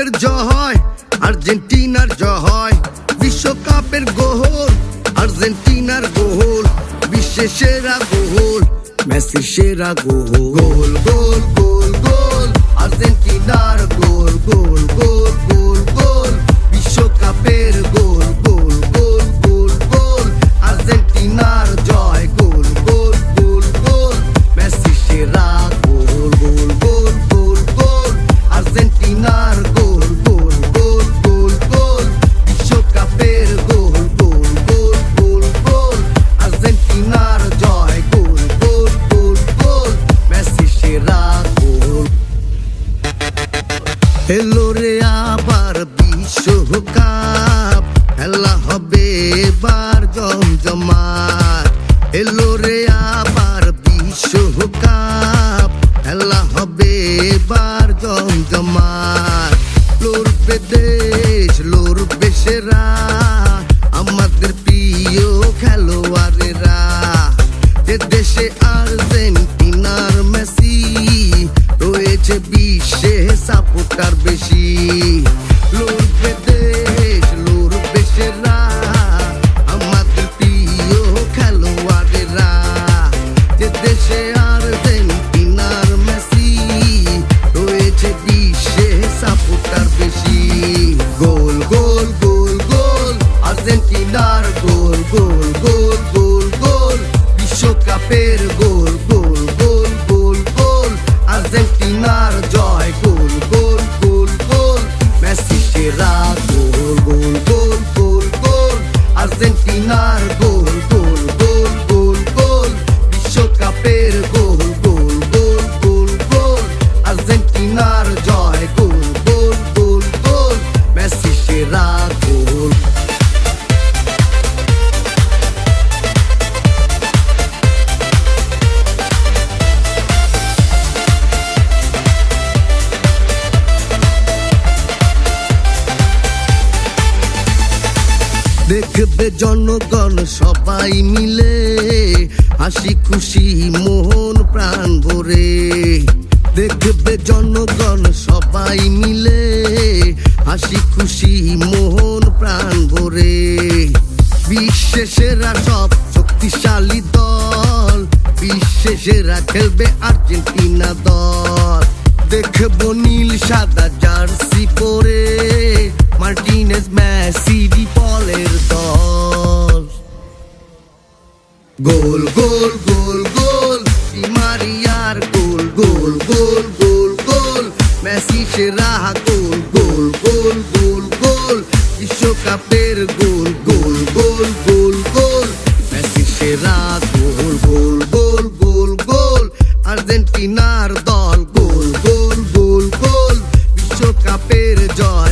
বিশ্বকাপের জয়, আর্জেন্টিনার জয়। বিশ্বকাপের গোল, আর্জেন্টিনার গোল। বিশ্বের সেরা গোল, মেসির সেরা গোল। গোল গোল গোল, আর্জেন্টিনার গোল। গোল গোল গোল গোল, বিশ্বকাপের গোল। গোল গোল গোল গোল, আর্জেন্টিনার জয়। গোল গোল গোল গোল, মেসির সেরা গোল। গোল গোল গোল গোল, আর্জেন্টিনার গোল। গোল গোল গোল গোল, বিশ্বকাপের গোল। গোল গোল গোল গোল, আর্জেন্টিনার জয়। গোল গোল গোল গোল, মেসির সেরা গোল। এলো রে আবার বিশ্বকাপ, খেলা হবে এবার জমজমাট। এলো রে আবার বিশ্বকাপ, খেলা হবে এবার জমজমাট। লড়বে দেশ, লড়বে সেরা, আমাদের প্রিয় খেলোয়াড়েরা। যে দেশে আর্জেন্টিনার মেসি, রয়েছে বিশ্বে সাপোর্টার বেশি। লড়বে দেশ, লড়বে সেরা, আমাদের প্রিয় খেলোয়াড়েরা। যে দেশে আর্জেন্টিনার মেসি, রয়েছে বিশ্বে সাপোর্টার বেশি। গোল গোল গোল গোল, আর্জেন্টিনার গোল। গোল গোল গোল গোল, বিশ্বকাপের গোল। গোল গোল গোল গোল, আর্জেন্টিনার জয়। গোল গোল গোল গোল, মেসি সেরা গোল। গোল গোল গোল গোল, আর্জেন্টিনার গোল। গোল গোল গোল গোল, বিশ্বকাপের গোল। গোল গোল গোল গোল, আর্জেন্টিনার জয়। গোল গোল গোল গোল, মেসি সেরা গোল। দেখবে জনগণ সবাই মিলে, হাসি খুশি মন প্রাণ ভরে। দেখবে জনগণ সবাই মিলে, হাসি খুশি মন প্রাণ ভরে। বিশ্বের সেরা সব শক্তিশালী দল, বিশ্বের সেরা খেলবে আর্জেন্টিনা দল। দেখবো নীল সাদা জার্সি পরে, মার্টিনেজ মেসি ডি পলের দল। গোল গোল গোল গোল, ডি মারিয়ার গোল। গোল গোল গোল গোল, মেসি সেরা গোল। গোল গোল গোল গোল, বিশ্বকাপের গোল। গোল গোল গোল গোল, মেসি সেরা গোল। গোল গোল গোল গোল, আর্জেন্টিনার দল। গোল গোল গোল গোল, বিশ্বকাপের জয়।